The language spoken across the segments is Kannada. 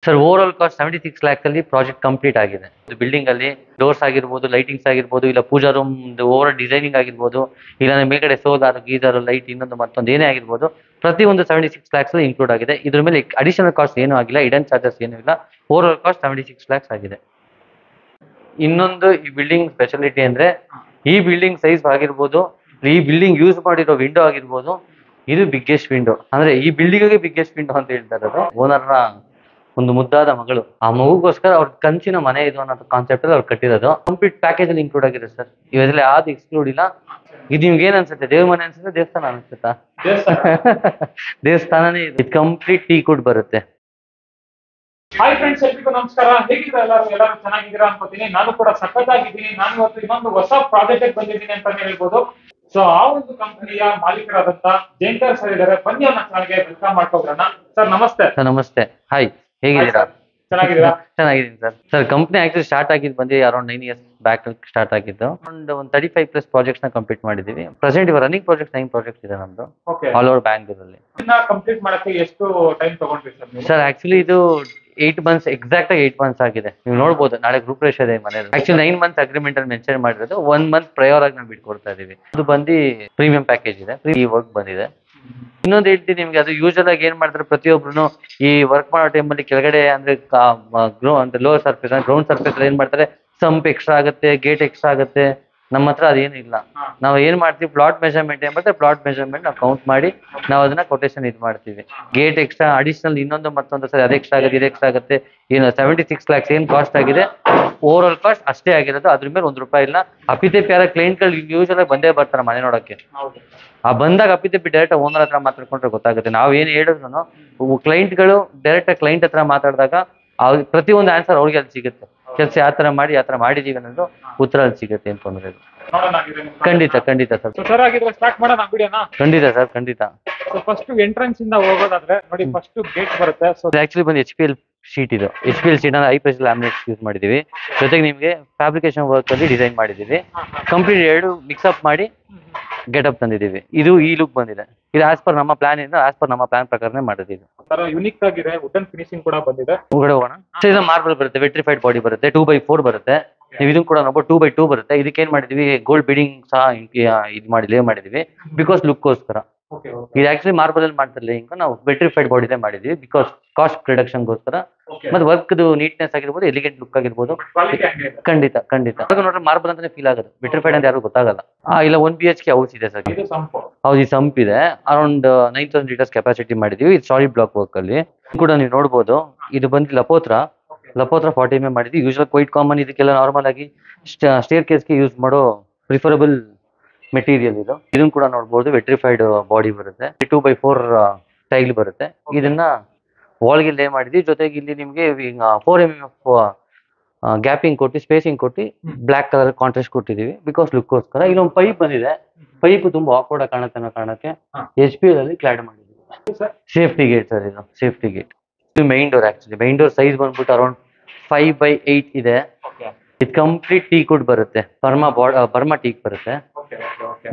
Sir over all cost 76 lakhs ಅಲ್ಲಿ ಪ್ರಾಜೆಕ್ಟ್ ಕಂಪ್ಲೀಟ್ ಆಗಿದೆ. ಬಿಲ್ಡಿಂಗ್ ಅಲ್ಲಿ ಡೋರ್ಸ್ ಆಗಿರ್ಬೋದು, ಲೈಟಿಂಗ್ಸ್ ಆಗಿರ್ಬೋದು, ಇಲ್ಲ ಪೂಜಾ ರೂಮ್ ಓವರ್ ಡಿಸೈನಿಂಗ್ ಆಗಿರ್ಬೋದು, ಇಲ್ಲ ಮೇಲ್ಗಡೆ ಸೋಲಾರ್ ಗೀಸರ್ ಲೈಟ್ ಇನ್ನೊಂದು ಮತ್ತೊಂದು ಏನೇ ಆಗಿರ್ಬೋದು, ಪ್ರತಿಯೊಂದು 76 lakhs ಅಲ್ಲಿ ಇನ್ಕ್ಲೂಡ್ ಆಗಿದೆ. ಇದ್ರ ಮೇಲೆ ಅಡಿಷನಲ್ ಕಾಸ್ಟ್ ಏನೂ ಆಗಿಲ್ಲ, ಹಿಡನ್ ಚಾರ್ಜಸ್ ಏನೂ ಇಲ್ಲ. ಓವರ್ ಆಲ್ ಕಾಸ್ಟ್ 76 lakhs ಆಗಿದೆ. ಇನ್ನೊಂದು ಈ ಬಿಲ್ಡಿಂಗ್ ಸ್ಪೆಷಾಲಿಟಿ ಅಂದ್ರೆ ಈ ಬಿಲ್ಡಿಂಗ್ ಸೈಜ್ ಆಗಿರ್ಬೋದು, ಈ ಬಿಲ್ಡಿಂಗ್ ಯೂಸ್ ಮಾಡಿರೋ ವಿಂಡೋ ಆಗಿರ್ಬೋದು, ಇದು ಬಿಗ್ಗೆಸ್ಟ್ ವಿಂಡೋ. ಅಂದ್ರೆ ಈ ಬಿಲ್ಡಿಂಗ್ ಬಿಗ್ಗೆಸ್ಟ್ ವಿಂಡೋ ಅಂತ ಹೇಳ್ತಾ ಇರೋದು ಓನರ್ನ ಒಂದು ಮುದ್ದಾದ ಮಗಳು. ಆ ಮಗುಗೋಸ್ಕರ ಅವ್ರ ಕಂಚಿನ ಮನೆ ಇದು ಅನ್ನೋ ಕಾನ್ಸೆಪ್ಟ್ ಅಲ್ಲಿ ಅವ್ರು ಕಟ್ಟಿರೋದು. ಕಂಪ್ಲೀಟ್ ಪ್ಯಾಕೇಜ್ ಅಲ್ಲಿ ಇನ್ಕ್ಲೂಡ್ ಆಗಿದೆ ಸರ್. ಇವೆಲ್ಲ ಯಾವ್ದು ಎಕ್ಸ್ಕ್ಲೂಡ್ ಇಲ್ಲ. ಇದು ನಿಮ್ಗೆ ಏನ್ ಅನ್ಸುತ್ತೆ? ದೇವ್ರ ಮನೆ ಅನ್ಸುತ್ತೆ, ದೇವಸ್ಥಾನ ಅನ್ಸುತ್ತಾ? ದೇವಸ್ಥಾನನೇ ಇದು. ಇದು ಕಂಪ್ಲೀಟ್ ಟೀ ಕುಡ್ ಬರುತ್ತೆ. ಹಾಯ್ ಫ್ರೆಂಡ್ಸ್, ಎಲ್ರಿಗೂ ನಮಸ್ಕಾರ. ಹೇಗಿದ್ದೀರಾ ಎಲ್ಲರೂ ಚೆನ್ನಾಗಿದ್ದೀರಾ ಅನ್ಕೋತೀನಿ. ನಾನು ಕೂಡ ಸಖತ್ತಾಗಿದ್ದೀನಿ. ನಾನು ಇವತ್ತು ಇನ್ನೊಂದು ಹೊಸ ಪ್ರಾಜೆಕ್ಟ್ ಬಂದಿದ್ದೀನಿ ಅಂತಾನೆ ಹೇಳ್ಬೋದು. ಸೊ ಆ ಒಂದು ಕಂಪನಿಯ ಮಾಲೀಕರಾದಂತ ಜಯಂಕರ್ ಸರ್ ಇದ್ದಾರೆ. ಬನ್ನಿ ಅವ್ರನ್ನ ಚಾನಲ್ಗೆ ವೆಲ್ಕಮ್ ಮಾಡ್ಕೊಬ್ರಣ. ಸರ್ ನಮಸ್ತೆ. ಸರ್ ನಮಸ್ತೆ. ಹಾಯ್, ಹೇಗಿದ್ದೀರಾ? ಚೆನ್ನಾಗಿದ್ದೀರಾ? ಚೆನ್ನಾಗಿದ್ದೀನಿ sir. Sir company actually start ಆಗಿದ್ದು ಬಂದು ಅರೌಂಡ್ 9 years ಬ್ಯಾಕ್ ಸ್ಟಾರ್ಟ್ ಆಗಿದ್ದು. ಒಂದು 35+ ಪ್ರಾಜೆಕ್ಟ್ಸ್ ನ ಕಂಪ್ಲೀಟ್ ಮಾಡಿದೀವಿ. ಪ್ರೆಸೆಂಟ್ ಇವಾಗ ರನ್ನಿಂಗ್ ಪ್ರಾಜೆಕ್ಟ್ 9 ಪ್ರಾಜೆಕ್ಟ್ಸ್ ಇದೆ ನಮ್ದು ಆಲ್ ಓವರ್ ಬ್ಯಾಂಗ್ಳೂರಲ್ಲಿ. ಕಂಪ್ಲೀಟ್ ಮಾಡಕ್ಕೆ ಎಷ್ಟು ಟೈಮ್ ತಗೊಂಡ್ರಿ ಸರ್ ನೀವು? ಸರ್ ಆಕ್ಚುಲಿ ಇದು 8 months, ಎಕ್ಸಾಕ್ಟ್ ಆಗಿ 8 months ಆಗಿದೆ. ನೀವು ನೋಡ್ಬೋದು, ನಾಳೆ ಗ್ರೂಪ್ ರೇಷ್ ಇದೆ ಮನೇಲಿ. ಆಕ್ಚುಲಿ 9 months ಅಗ್ರಿಮೆಂಟ್ ಅಲ್ಲಿ ಮೆನ್ಷನ್ ಮಾಡಿರೋದು. 1 month ಪ್ರಯರ್ ಆಗಿ ನಾವು ಬಿಟ್ಕೊಡ್ತಾ ಇದೀವಿ. ಅದು ಬಂದು ಪ್ರೀಮಿಯಂ ಪ್ಯಾಕೇಜ್ ಇದೆ, ಫ್ರೀ ವರ್ಕ್ ಬಂದಿದೆ. ಇನ್ನೊಂದು ಹೇಳ್ತೀನಿ ನಿಮ್ಗೆ, ಅದು ಯೂಶಲ್ ಆಗಿ ಏನ್ ಮಾಡ್ತಾರೆ, ಪ್ರತಿಯೊಬ್ರು ಈ ವರ್ಕ್ ಮಾಡೋ ಟೈಮಲ್ಲಿ ಕೆಳಗಡೆ ಅಂದ್ರೆ ಲೋವರ್ ಸರ್ಫೇಸ್ ಗ್ರೌಂಡ್ ಸರ್ಫೇಸ್ ಏನ್ ಮಾಡ್ತಾರೆ, ಸಂಪ್ ಎಕ್ಸ್ಟ್ರಾ ಆಗುತ್ತೆ, ಗೇಟ್ ಎಕ್ಸ್ಟ್ರಾ ಆಗುತ್ತೆ. ನಮ್ಮ ಹತ್ರ ಅದೇನು ಇಲ್ಲ. ನಾವು ಏನ್ ಮಾಡ್ತೀವಿ, ಪ್ಲಾಟ್ ಮೆಜರ್ಮೆಂಟ್ ಏನ್ ಮಾಡ್ತಾರೆ, ಪ್ಲಾಟ್ ಮೆಜರ್ಮೆಂಟ್ ನಾವು ಕೌಂಟ್ ಮಾಡಿ ನಾವು ಅದನ್ನ ಕೊಟೇಶನ್ ಇದು ಮಾಡ್ತೀವಿ. ಗೇಟ್ ಎಕ್ಸ್ಟ್ರಾ ಅಡಿಷನಲ್ ಇನ್ನೊಂದು ಮತ್ತೊಂದು ಸರಿ ಅದು ಎಕ್ಸ್ಟ್ರಾ ಆಗುತ್ತೆ, ಇದು ಎಕ್ಸ್ಟ್ರಾ ಆಗುತ್ತೆ. ಏನು 76 lakhs ಏನ್ ಕಾಸ್ಟ್ ಆಗಿದೆ, ಓವರ್ ಆಲ್ ಕಾಸ್ಟ್ ಅಷ್ಟೇ ಆಗಿರೋದು. ಅದ್ರ ಮೇಲೆ ₹1 ಇಲ್ಲ. ಅಪಿತಪ್ಪಿ ಯಾರ ಕ್ಲೈಂಟ್ಗಳು ಯೂಶಲ್ ಆಗಿ ಬಂದೇ ಬರ್ತಾರೆ ಮನೆ ನೋಡಕ್ಕೆ. ಆ ಬಂದಾಗ ಅಪಿತಪ್ಪಿ ಡೈರೆಕ್ಟ್ ಓನರ್ ಹತ್ರ ಮಾತಾಡ್ಕೊಂಡ್ರೆ ಗೊತ್ತಾಗುತ್ತೆ. ನಾವ್ ಏನ್ ಹೇಳಿದ್ರು ಕ್ಲೈಂಟ್ಗಳು ಡೈರೆಕ್ಟ್ ಕ್ಲೈಂಟ್ ಹತ್ರ ಮಾತಾಡಿದಾಗ ಪ್ರತಿಯೊಂದು ಆನ್ಸರ್ ಅವ್ರಿಗೆ ಅಲ್ಲಿ ಸಿಗುತ್ತೆ. ಕೆಲಸ ಯಾವ ತರ ಮಾಡಿದೀವಿ ಅನ್ನೋದು ಉತ್ತರ ಅಲ್ಲಿ ಸಿಗುತ್ತೆ ಅಂತ ತೊಂದ್ರೆ. ಖಂಡಿತ ಖಂಡಿತ ಸರ್. ಸರ್ ಆಗಿದ್ರೆ ಸ್ಟಾರ್ಟ್ ಮಾಡೋಣ ವಿಡಿಯೋನ? ಖಂಡಿತ ಸರ್, ಖಂಡಿತ. ಫಸ್ಟ್ ಎಂಟ್ರೆನ್ಸ್ ಇಂದ ಹೋಗೋದಾದ್ರೆ ನೋಡಿ, ಫಸ್ಟ್ ಗೇಟ್ ಬರುತ್ತೆ. ಸೊ ಆಕ್ಚುಲಿ ಬಂದು HPL ಶೀಟ್ ಇದು. HPL sheet high pressure laminates use ಮಾಡಿದೀವಿ. ಜೊತೆಗೆ ನಿಮ್ಗೆ ಫ್ಯಾಬ್ರಿಕೇಶನ್ ವರ್ಕ್ ಅಲ್ಲಿ ಡಿಸೈನ್ ಮಾಡಿದೀವಿ. ಕಂಪ್ಲೀಟ್ ಎರಡು ಮಿಕ್ಸ್ಅಪ್ ಮಾಡಿ ಗೆಟಪ್ ತಂದಿದ್ದೀವಿ. ಇದು ಈ ಲುಕ್ ಬಂದಿದೆ. ಇದು ಆಸ್ ಪರ್ ನಮ್ಮ ಪ್ಲಾನ್ ಇಂದ, ಆಸ್ ಪರ್ ನಮ್ಮ ಪ್ಲಾನ್ ಪ್ರಕಾರನೇ ಮಾಡಿದ್ದೀವಿ. ಯುನಿಕ್ ಆಗಿದೆ. ವುಡನ್ ಫಿನಿಶಿಂಗ್ ಕೂಡ ಬಂದಿದೆ. ಹೊರಗಡೆ ಹೋಗೋಣ. ಇದು ಮಾರ್ಬಲ್ ಬರುತ್ತೆ, ವೆಟ್ರಿಫೈಡ್ ಬಾಡಿ ಬರುತ್ತೆ, 2x4 ಬರುತ್ತೆ. ನೀವು ಇದನ್ನು ಕೂಡ ನೋಡ್ಬೋದು 2x2 ಬರುತ್ತೆ. ಇದಕ್ಕೆ ಏನ್ ಮಾಡಿದೀವಿ, ಗೋಲ್ಡ್ ಬೀಡಿಂಗ್ ಸಹ ಇದು ಮಾಡಿ ಲೇ ಮಾಡಿದೀವಿ, ಬಿಕಾಸ್ ಲುಕ್ಕೋಸ್ಕರ. ಇದು ಆಕ್ಚುಲಿ ಮಾರ್ಬಲ್ ಅಲ್ಲಿ ಮಾಡ್ತಿರ್ಲಿಲ್ಲ, ಹಿಂಗ ನಾವು ವೆಟ್ರಿಫೈಡ್ ಬಾಡಿನೇ ಮಾಡಿದೀವಿ, ಬಿಕಾಸ್ ಕಾಸ್ಟ್ ರಿಡಕ್ಷನ್ಗೋಸ್ಕರ. ಮತ್ತೆ ವರ್ಕ್ ನೀಟ್ನೆಸ್ ಆಗಿರ್ಬೋದು, ಎಲಿಗೆಂಟ್ ಲುಕ್ ಆಗಿರ್ಬೋದು. ಖಂಡಿತ ಖಂಡಿತ. ನೋಡ್ರೆ ಮಾರ್ಬಲ್ ಅಂತಾನೆ ಫೀಲ್ ಆಗುತ್ತೆ, ವೆಟ್ರಿಫೈಡ್ ಅಂತ ಯಾರು ಗೊತ್ತಾಗಲ್ಲ. ಇಲ್ಲ 1 BHK ಹೌಸ್ ಇದೆ ಸರ್. ಹೌದು, ಈ ಸಂಪ್ ಇದೆ. ಅರೌಂಡ್ 9000 liters ಕೆಪಾಸಿಟಿ ಮಾಡಿದೀವಿ. ಇದು ಸಾಲಿಡ್ ಬ್ಲಾಕ್ ವರ್ಕ್ ಅಲ್ಲಿ ಕೂಡ ನೀವು ನೋಡ್ಬೋದು. ಇದು ಬಂದು ಲಪೋತ್ರ 40 mm ಮಾಡಿದ್ವಿ. Usual quite common. ಇದಕ್ಕೆಲ್ಲ ನಾರ್ಮಲ್ ಆಗಿ ಸ್ಟೇರ್ ಕೇಸ್ಗೆ ಯೂಸ್ ಮಾಡೋ ಪ್ರಿಫರಬಲ್ ಮೆಟೀರಿಯಲ್ ಇದು. ಇದನ್ನು ಕೂಡ ನೋಡ್ಬೋದು, ವೆಟ್ರಿಫೈಡ್ ಬಾಡಿ ಬರುತ್ತೆ, 2x4 ಟೈಲ್ ಬರುತ್ತೆ. ಇದನ್ನ ವಾಲ್ಗೆ ಲೇ ಮಾಡಿದ್ವಿ. ಜೊತೆಗೆ ಇಲ್ಲಿ ನಿಮ್ಗೆ 4 mm ಗ್ಯಾಪಿಂಗ್ ಕೊಟ್ಟು, ಸ್ಪೇಸಿಂಗ್ ಕೊಟ್ಟು, ಬ್ಲಾಕ್ ಕಲರ್ ಕಾಂಟ್ರಾಸ್ಟ್ ಕೊಟ್ಟಿದೀವಿ, ಬಿಕಾಸ್ ಲುಕ್ಕೋಸ್ಕರ. ಇಲ್ಲೊಂದು ಪೈಪ್ ಬಂದಿದೆ. ಪೈಪ್ ತುಂಬಾ ಆಕ್ವರ್ಡ್ ಆಗಿ ಕಾಣುತ್ತೆ ಅನ್ನೋ ಕಾರಣಕ್ಕೆ HPL ಅಲ್ಲಿ ಕ್ಲಾಡ್ ಮಾಡಿದ್ವಿ. ಸೇಫ್ಟಿ ಗೇಟ್ ಸರ್, ಇದು ಸೇಫ್ಟಿ ಗೇಟ್. ಇದು main door. Actually main door size ಬಂದ್ಬಿಟ್ಟು ಅರೌಂಡ್ 5x8 ಇದೆ. ಇದು ಕಂಪ್ಲೀಟ್ ಟೀ ಕುಡ್ ಬರುತ್ತೆ, ಬರ್ಮಾ ಟೀಕ್ ಬರುತ್ತೆ.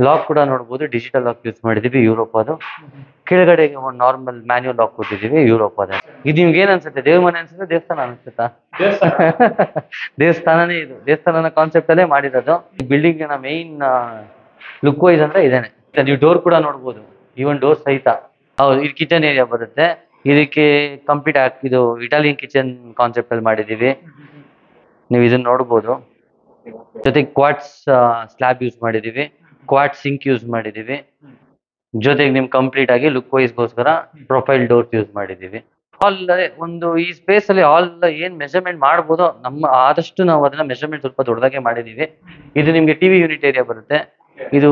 ಲಾಕ್ ಕೂಡ ನೋಡ್ಬೋದು, ಡಿಜಿಟಲ್ ಲಾಕ್ ಯೂಸ್ ಮಾಡಿದೀವಿ, ಯುರೋಪ್ ಅದು. ಕೆಳಗಡೆಗೆ ಒಂದು ನಾರ್ಮಲ್ ಮ್ಯಾನ್ಯುವಲ್ ಲಾಕ್ ಕೊಟ್ಟಿದೀವಿ, ಯುರೋಪ್ ಅದೇ. ಇದು ನಿಮ್ಗೆ ಏನ್ ಅನ್ಸುತ್ತೆ, ದೇವ್ರ ಮನೆ ಅನ್ಸುತ್ತೆ, ದೇವಸ್ಥಾನ ಅನ್ಸುತ್ತಾ? ದೇವಸ್ಥಾನನೇ ಇದು. ದೇವಸ್ಥಾನ ಕಾನ್ಸೆಪ್ಟ್ ಅಲ್ಲೇ ಮಾಡಿರೋದು. ಬಿಲ್ಡಿಂಗ್ ನ ಮೈನ್ ಲುಕ್ ವೈಸ್ ಅಂದ್ರೆ ಇದೇನೆ. ನೀವು ಡೋರ್ ಕೂಡ ನೋಡ್ಬೋದು, ಈವನ್ ಡೋರ್ ಸಹಿತ. ಹೌದು, ಇದು ಕಿಚನ್ ಏರಿಯಾ ಬರುತ್ತೆ. ಇದಕ್ಕೆ ಕಂಪ್ಲೀಟ್ ಇದು ಇಟಾಲಿಯನ್ ಕಿಚನ್ ಕಾನ್ಸೆಪ್ಟ್ ಅಲ್ಲಿ ಮಾಡಿದೀವಿ. ನೀವು ಇದನ್ನ ನೋಡ್ಬೋದು. ಜೊತೆಗೆ ಕ್ವಾಟ್ಸ್ ಸ್ಲ್ಯಾಬ್ ಯೂಸ್ ಮಾಡಿದೀವಿ, ಕ್ವಾಟ್ ಸಿಂಕ್ ಯೂಸ್ ಮಾಡಿದೀವಿ. ಜೊತೆಗೆ ನಿಮ್ ಕಂಪ್ಲೀಟ್ ಆಗಿ ಲುಕ್ ವೈಸ್ಗೋಸ್ಕರ ಪ್ರೊಫೈಲ್ ಡೋರ್ಸ್ ಯೂಸ್ ಮಾಡಿದೀವಿ. ಆಲ್ ಒಂದು ಈ ಸ್ಪೇಸ್ ಅಲ್ಲಿ ಆಲ್ ಏನ್ ಮೆಜರ್ಮೆಂಟ್ ಮಾಡ್ಬೋದೋ ನಮ್ಮ ಆದಷ್ಟು ನಾವು ಅದನ್ನ ಮೆಜರ್ಮೆಂಟ್ ಸ್ವಲ್ಪ ದೊಡ್ಡದಾಗೆ ಮಾಡಿದೀವಿ. ಇದು ನಿಮ್ಗೆ ಟಿವಿ ಯೂನಿಟ್ ಏರಿಯಾ ಬರುತ್ತೆ. ಇದು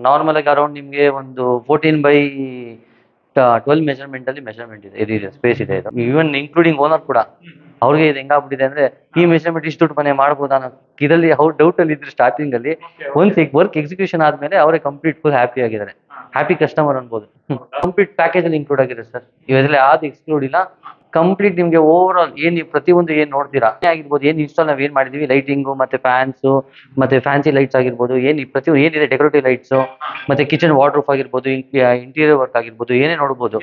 ನಾರ್ಮಲ್ ಆಗಿ ಅರೌಂಡ್ ನಿಮ್ಗೆ ಒಂದು 14x12 ಮೆಜರ್ಮೆಂಟ್ ಅಲ್ಲಿ ಮೆಜರ್ಮೆಂಟ್ ಇದೆ. ಇದು ಸ್ಪೇಸ್ ಇದೆ. ಇದು ಈವನ್ ಇನ್ಕ್ಲೂಡಿಂಗ್ ಓನರ್ ಕೂಡ ಅವ್ರಿಗೆ ಇದು ಹೆಂಗಾಗ್ಬಿಟ್ಟಿದೆ ಅಂದ್ರೆ, ಈ ಮೆಜರ್ಮೆಂಟ್ ಇಷ್ಟು ದುಡ್ಡು ಮನೆ ಮಾಡ್ಬೋದಾ ಅನ್ನೋ ಇದರಲ್ಲಿ ಅವ್ರು ಡೌಟ್ ಅಲ್ಲಿ ಇದ್ರು ಸ್ಟಾರ್ಟಿಂಗ್ ಅಲ್ಲಿ. ಒಂದ್ ವರ್ಕ್ ಎಕ್ಸಿಕ್ಯೂಷನ್ ಆದ್ಮೇಲೆ ಅವರೇ ಕಂಪ್ಲೀಟ್ ಫುಲ್ ಹ್ಯಾಪಿ ಆಗಿದ್ದಾರೆ. ಹ್ಯಾಪಿ ಕಸ್ಟಮರ್ ಅನ್ಬೋದು. ಕಂಪ್ಲೀಟ್ ಪ್ಯಾಕೇಜ್ ಅಲ್ಲಿ ಇನ್ಕ್ಲೂಡ್ ಆಗಿದೆ ಸರ್. ಇವೆಲ್ಲ ಯಾವ್ದು ಎಕ್ಸ್ಕ್ಲೂಡ್ ಇಲ್ಲ. ಕಂಪ್ಲೀಟ್ ನಿಮ್ಗೆ ಓವರ್ ಆಲ್ ಏನ್ ನೀವು ಪ್ರತಿಯೊಂದು ಏನ್ ನೋಡ್ತೀರಾ ಆಗಿರ್ಬೋದು, ಏನ್ ಇನ್ಸ್ಟಾಲ್ ನಾವ್ ಏನ್ ಮಾಡಿದೀವಿ, ಲೈಟಿಂಗು ಮತ್ತೆ ಫ್ಯಾನ್ಸ್ ಮತ್ತೆ ಫ್ಯಾನ್ಸಿ ಲೈಟ್ಸ್ ಆಗಿರ್ಬೋದು, ಏನ್ ಪ್ರತಿಯೊಂದು ಏನಿದೆ ಡೆಕೋರೇಟಿವ್ ಲೈಟ್ಸ್ ಮತ್ತೆ ಕಿಚನ್ ವಾರ್ಡ್ರೂಫ್ ಆಗಿರ್ಬೋದು, ಇಂಟೀರಿಯರ್ ವರ್ಕ್ ಆಗಿರ್ಬೋದು, ಏನೇ ನೋಡ್ಬೋದು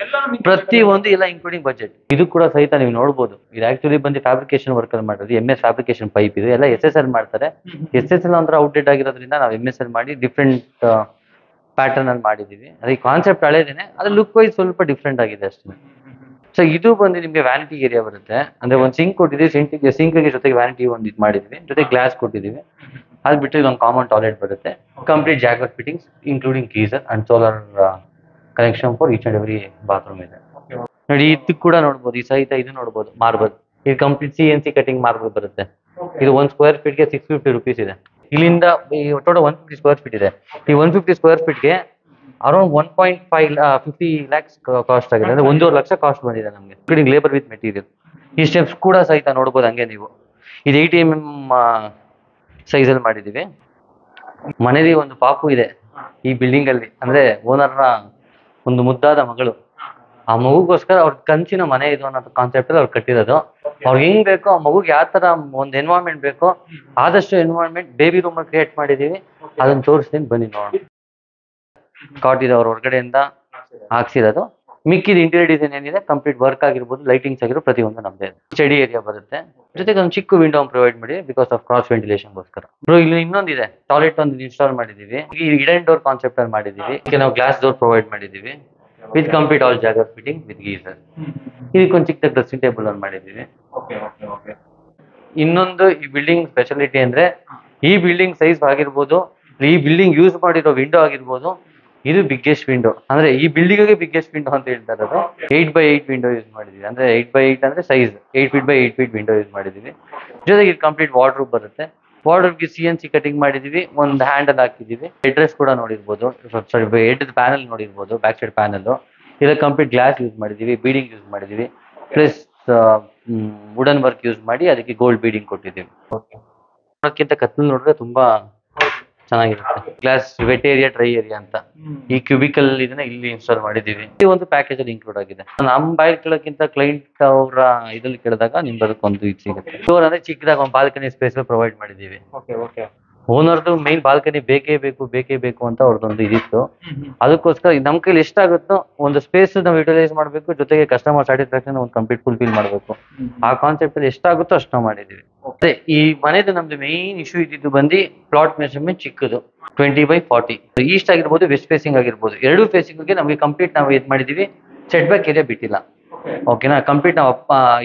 ಪ್ರತಿಯೊಂದು ಎಲ್ಲ ಇನ್ಕ್ಲೂಡಿಂಗ್ ಬಜೆಟ್. ಇದು ಕೂಡ ಸಹಿತ ನೀವು ನೋಡ್ಬೋದು. ಇದು ಆಕ್ಚುಲಿ ಬಂದು ಫ್ಯಾಬ್ರಿಕೇಶನ್ ವರ್ಕ್ ಅಲ್ಲಿ ಮಾಡಿರೋದು, MS ಫ್ಯಾಬ್ರಿಕೇಶನ್ ಪೈಪ್ ಇದು ಎಲ್ಲ SSL ಮಾಡ್ತಾರೆ. SSL ಅಂದ್ರೆ ಔಟ್ಡೇಟ್ ಆಗಿರೋದ್ರಿಂದ ನಾವು MSL ಮಾಡಿ ಡಿಫ್ರೆಂಟ್ ಪ್ಯಾಟರ್ನ್ ಅಲ್ಲಿ ಮಾಡಿದೀವಿ. ಅದಕ್ಕೆ ಕಾನ್ಸೆಪ್ಟ್ ಹಳೇದೇನೆ, ಅದ್ರ ಲುಕ್ ವೈಸ್ ಸ್ವಲ್ಪ ಡಿಫ್ರೆಂಟ್ ಆಗಿದೆ ಅಷ್ಟೇ. ಸೊ ಇದು ಬಂದು ನಿಮ್ಗೆ ವ್ಯಾನಿಟಿ ಏರಿಯಾ ಬರುತ್ತೆ. ಅಂದ್ರೆ ಒಂದು ಸಿಂಕ್ ಕೊಟ್ಟಿದ್ದೀವಿ, ಸಿಂಕ್ಗೆ ಜೊತೆಗೆ ವ್ಯಾನಿಟಿ ಒಂದು ಇದು ಮಾಡಿದ್ವಿ, ಜೊತೆ ಗ್ಲಾಸ್ ಕೊಟ್ಟಿದ್ದೀವಿ. ಅದು ಬಿಟ್ಟು ಇದೊಂದು ಕಾಮನ್ ಟಾಯ್ಲೆಟ್ ಬರುತ್ತೆ. Complete Jagr fittings including geyser and solar connection for each and every bathroom ಇದೆ. ನೋಡಿ ಇದು ಕೂಡ ನೋಡ್ಬೋದು, ಈ ಸಹಿತ ಇದು ನೋಡ್ಬೋದು ಮಾರ್ಬಲ್. ಇದು ಕಂಪ್ಲೀಟ್ CNC ಕಟಿಂಗ್ ಮಾರ್ಬಲ್ ಬರುತ್ತೆ. ಇದು 1 ಸ್ಕ್ವೇರ್ ಫೀಟ್ಗೆ 650 rupees ಇದೆ. ಇಲ್ಲಿಂದ ಟೋಟಲ್ 150 ಸ್ಕ್ವೇರ್ ಫೀಟ್ ಇದೆ. ಈ 150 ಸ್ಕ್ವೇರ್ ಫೀಟ್ಗೆ ಅರೌಂಡ್ 1.50 lakhs ಕಾಸ್ಟ್ ಆಗಿದೆ. ಅಂದ್ರೆ 1.5 ಲಕ್ಷ ಕಾಸ್ಟ್ ಬಂದಿದೆ ನಮಗೆ, ಇನ್ಕ್ಲೂಡಿಂಗ್ ಲೇಬರ್ ವಿತ್ ಮೆಟೀರಿಯಲ್. ಈ ಸ್ಟೆಪ್ಸ್ ಕೂಡ ಸಹಿತ ನೋಡ್ಬೋದು ಹಂಗೆ ನೀವು. ಇದು 80 mm ಸೈಜ್ ಅಲ್ಲಿ ಮಾಡಿದೀವಿ. ಮನೇಲಿ ಒಂದು ಪಾಪು ಇದೆ ಈ ಬಿಲ್ಡಿಂಗ್ ಅಲ್ಲಿ, ಅಂದ್ರೆ ಓನರ್ನ ಒಂದು ಮುದ್ದಾದ ಮಗಳು. ಆ ಮಗುಗೋಸ್ಕರ ಅವ್ರ ಕನ್ಸಿನ ಮನೆ ಇದು ಅನ್ನೋ ಕಾನ್ಸೆಪ್ಟ್ ಅಲ್ಲಿ ಅವ್ರು ಕಟ್ಟಿರೋದು. ಅವ್ರಿಗೆ ಹೆಂಗ್ ಬೇಕೋ ಆ ಮಗುಗೆ ಯಾವ ತರ ಒಂದು ಎನ್ವೈರನ್ಮೆಂಟ್ ಬೇಕೋ ಆದಷ್ಟು ಎನ್ವೈರನ್ಮೆಂಟ್ ಬೇಬಿ ರೂಮ್ ಅಲ್ಲಿ ಕ್ರಿಯೇಟ್ ಮಾಡಿದೀವಿ. ಅದನ್ನ ತೋರಿಸ್ತೀನಿ ಬನ್ನಿ ನೋಡೋಣ. ಕಾಟ್ ಇದೆ ಅವ್ರ ಹೊರಗಡೆಯಿಂದ ಹಾಕ್ಸಿರೋದು. ಮಿಕ್ಕಿದ ಇಂಟೀರಿಯರ್ ಡಿಸೈನ್ ಏನಿದೆ ಕಂಪ್ಲೀಟ್ ವರ್ಕ್ ಆಗಿರ್ಬೋದು, ಲೈಟಿಂಗ್ಸ್ ಆಗಿರ್ಬೋದು ಪ್ರತಿಯೊಂದು ನಮ್ದೇ. ಸ್ಟಡಿ ಏರಿಯಾ ಬರುತ್ತೆ, ಜೊತೆಗೆ ಒಂದು ಚಿಕ್ಕ ವಿಂಡೋ ಪ್ರೊವೈಡ್ ಮಾಡಿ ಬಿಕಾಸ್ ಆಫ್ ಕ್ರಾಸ್ ವೆಂಟಿಲೇಷನ್ಗೋಸ್ಕರ. ಇಲ್ಲಿ ಇನ್ನೊಂದಿದೆ, ಟಾಯ್ಲೆಟ್ ಒಂದು ಇನ್ಸ್ಟಾಲ್ ಮಾಡಿದೀವಿ. ಈ ಹಿಡನ್ ಡೋರ್ ಕಾನ್ಸೆಪ್ಟ್ ಅಲ್ಲಿ ಮಾಡಿದೀವಿ. ಈಗ ನಾವು ಗ್ಲಾಸ್ ಡೋರ್ ಪ್ರೊವೈಡ್ ಮಾಡಿದೀವಿ with complete all Jagr fitting with geyser. ಇದಕ್ಕೊಂದು ಚಿಕ್ಕ ಡ್ರೆಸ್ಸಿಂಗ್ ಟೇಬಲ್ ಅನ್ನು ಮಾಡಿದೀವಿ. ಇನ್ನೊಂದು ಈ ಬಿಲ್ಡಿಂಗ್ ಸ್ಪೆಷಾಲಿಟಿ ಅಂದ್ರೆ ಈ ಬಿಲ್ಡಿಂಗ್ ಸೈಜ್ ಆಗಿರ್ಬೋದು, ಈ ಬಿಲ್ಡಿಂಗ್ ಯೂಸ್ ಮಾಡಿರೋ ವಿಂಡೋ ಆಗಿರ್ಬೋದು, ಇದು ಬಿಗ್ಗೆಸ್ಟ್ ವಿಂಡೋ. ಅಂದ್ರೆ ಈ ಬಿಲ್ಡಿಂಗ್ ಬಿಗ್ಗೆಸ್ಟ್ ವಿಂಡೋ ಅಂತ ಹೇಳ್ತಾ ಇರೋದು. 8x8 ವಿಂಡೋ ಯೂಸ್ ಮಾಡಿದೀವಿ. ಅಂದ್ರೆ 8x8 ಅಂದ್ರೆ size 8 feet by 8 feet window use ಮಾಡಿದೀವಿ. ಜೊತೆಗೆ ಇದು ಕಂಪ್ಲೀಟ್ ವಾರ್ಡ್ರೂಮ್ ಬರುತ್ತೆ. ವಾರ್ಡ್ರೂಮ್ಗೆ CNC ಕಟಿಂಗ್ ಮಾಡಿದೀವಿ, ಒಂದು ಹ್ಯಾಂಡಲ್ ಹಾಕಿದೀವಿ. ಅಡ್ರೆಸ್ ಕೂಡ ನೋಡಿರ್ಬೋದು, ಸಾರಿ ಹೆಡ್ ಪ್ಯಾನಲ್ ನೋಡಿರ್ಬೋದು, ಬ್ಯಾಕ್ ಸೈಡ್ ಪ್ಯಾನಲ್. ಇದಕ್ಕೆ ಕಂಪ್ಲೀಟ್ ಗ್ಲಾಸ್ ಯೂಸ್ ಮಾಡಿದೀವಿ, ಬೀಡಿಂಗ್ ಯೂಸ್ ಮಾಡಿದೀವಿ, ಪ್ಲಸ್ ವುಡನ್ ವರ್ಕ್ ಯೂಸ್ ಮಾಡಿ ಅದಕ್ಕೆ ಗೋಲ್ಡ್ ಬೀಡಿಂಗ್ ಕೊಟ್ಟಿದ್ದೀವಿ. ಅದಕ್ಕಿಂತ ಕತ್ಲಲ್ಲಿ ನೋಡಿದ್ರೆ ತುಂಬಾ ಚೆನ್ನಾಗಿರುತ್ತೆ. Glass wet area, dry area ಅಂತ ಈ ಕ್ಯೂಬಿಕಲ್ ಇದನ್ನ ಇಲ್ಲಿ ಇನ್ಸ್ಟಾಲ್ ಮಾಡಿದೀವಿ. ಈ ಒಂದು ಪ್ಯಾಕೇಜ್ ಅಲ್ಲಿ ಇನ್ಕ್ಲೂಡ್ ಆಗಿದೆ. ನಮ್ಮ ಬಾಯ್ ಕೇಳೋಕ್ಕಿಂತ ಕ್ಲೈಂಟ್ ಅವರ ಇದ್ರಲ್ಲಿ ಕೇಳಿದಾಗ ನಿಮ್ಗೆ ಅದಕ್ಕೊಂದು ಇದು ಸಿಗುತ್ತೆ. ಡೋರ್ ಅಂದ್ರೆ ಚಿಕ್ಕದಾಗ ಒಂದು ಬಾಲ್ಕನಿ ಸ್ಪೇಸ್ ಪ್ರೊವೈಡ್ ಮಾಡಿದೀವಿ. ಓನರ್ದು ಮೈನ್ ಬಾಲ್ಕನಿ ಬೇಕೇ ಬೇಕು ಅಂತ ಅವ್ರದ್ದೊಂದು ಇದಿತ್ತು. ಅದಕ್ಕೋಸ್ಕರ ನಮ್ ಕೈಲಿ ಎಷ್ಟಾಗುತ್ತೋ ಒಂದು ಸ್ಪೇಸ್ ನಾವು ಯುಟಿಲೈಸ್ ಮಾಡ್ಬೇಕು, ಜೊತೆಗೆ ಕಸ್ಟಮರ್ ಸ್ಯಾಟಿಸ್ಫ್ಯಾಕ್ಷನ್ ಒಂದು ಕಂಪ್ಲೀಟ್ ಫುಲ್ಫಿಲ್ ಮಾಡ್ಬೇಕು. ಆ ಕಾನ್ಸೆಪ್ಟ್ ಅಲ್ಲಿ ಎಷ್ಟಾಗುತ್ತೋ ಅಷ್ಟು ನಾವು ಮಾಡಿದೀವಿ. ಅದೇ ಈ ಮನೆದು ನಮ್ದು ಮೇನ್ ಇಶ್ಯೂ ಇದ್ದಿದ್ದು ಬಂದು ಪ್ಲಾಟ್ ಮೆಜರ್ಮೆಂಟ್ ಚಿಕ್ಕದು 20x40. ಈಸ್ಟ್ ಆಗಿರ್ಬೋದು, ವೆಸ್ಟ್ ಫೇಸಿಂಗ್ ಆಗಿರ್ಬೋದು, ಎರಡು ಫೇಸಿಂಗ್ಗೆ ನಮಗೆ ಕಂಪ್ಲೀಟ್ ನಾವು ಇದು ಮಾಡಿದೀವಿ. ಸೆಟ್ ಬ್ಯಾಕ್ ಏರಿಯಾ ಬಿಟ್ಟಿಲ್ಲ. ಓಕೆನಾ, ಕಂಪ್ಲೀಟ್ ನಾವು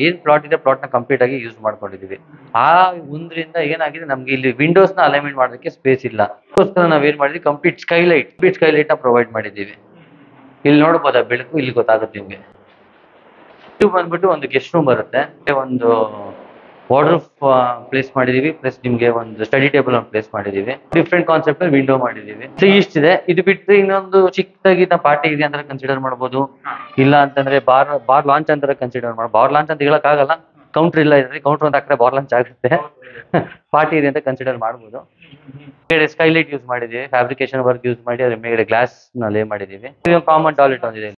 ಏನ್ ಪ್ಲಾಟ್ ಇದೆ ಪ್ಲಾಟ್ ನ ಕಂಪ್ಲೀಟ್ ಆಗಿ ಯೂಸ್ ಮಾಡ್ಕೊಂಡಿದೀವಿ. ಆ ಒಂದ್ರಿಂದ ಏನಾಗಿದೆ, ನಮ್ಗೆ ಇಲ್ಲಿ ವಿಂಡೋಸ್ ನ ಅಲೈನ್ಮೆಂಟ್ ಮಾಡೋದಕ್ಕೆ ಸ್ಪೇಸ್ ಇಲ್ಲ. ಅದಕ್ಕೋಸ್ಕರ ನಾವ್ ಏನ್ ಮಾಡಿದ್ವಿ, ಕಂಪ್ಲೀಟ್ ಸ್ಕೈಲೈಟ್ ನ ಪ್ರೊವೈಡ್ ಮಾಡಿದೀವಿ. ಇಲ್ಲಿ ನೋಡ್ಬೋದಾ ಬೆಳಕು, ಇಲ್ಲಿ ಗೊತ್ತಾಗುತ್ತೆ ನಿಮ್ಗೆ. ಇದು ಬಂದ್ಬಿಟ್ಟು ಒಂದು ಗೆಸ್ಟ್ ರೂಮ್ ಬರುತ್ತೆ, ಒಂದು ವಾರ್ಡ್ರೂಫ್ ಪ್ಲೇಸ್ ಮಾಡಿದೀವಿ, ಪ್ಲಸ್ ನಿಮ್ಗೆ ಒಂದು ಸ್ಟಡಿ ಟೇಬಲ್ ಒಂದು ಪ್ಲೇಸ್ ಮಾಡಿದೀವಿ. ಡಿಫ್ರೆಂಟ್ ಕಾನ್ಸೆಪ್ಟ್ ಅಲ್ಲಿ ವಿಂಡೋ ಮಾಡಿದೀವಿ. ಈಸ್ಟ್ ಇದೆ. ಇದು ಬಿಟ್ಟು ಇನ್ನೊಂದು ಚಿಕ್ಕದಾಗಿ ನಾವು ಪಾರ್ಟಿ ಏರಿಯಾ ಅಂತ ಕನ್ಸಿಡರ್ ಮಾಡ್ಬೋದು, ಇಲ್ಲ ಅಂತಂದ್ರೆ ಬಾರ್ ಲಾಂಚ್ ಅಂತ ಕನ್ಸಿಡರ್ ಮಾಡ್ಬೋದು. ಬಾರ್ ಲಾಂಚ್ ಅಂತ ಹೇಳಕ್ ಆಗಲ್ಲ, ಕೌಂಟರ್ ಇಲ್ಲ ಇದ್ರಲ್ಲಿ. ಕೌಂಟರ್ ಅಂತ ಹಾಕಿದ್ರೆ ಬಾರ್ ಲಾಂಚ್ ಆಗುತ್ತೆ. ಪಾರ್ಟಿ ಏರಿಯಾ ಅಂತ ಕನ್ಸಿಡರ್ ಮಾಡ್ಬೋದು. ಸ್ಕೈಲೈಟ್ ಯೂಸ್ ಮಾಡಿದೀವಿ, ಫ್ಯಾಬ್ರಿಕೇಶನ್ ವರ್ಕ್ ಯೂಸ್ ಮಾಡಿ ಅದ್ರ ಮೇಲೆ ಗ್ಲಾಸ್ ನ ಲೇ ಮಾಡಿದೀವಿ. ಕಾಮನ್ ಟಾಯ್ಲೆಟ್ ಒಂದಿದೆ.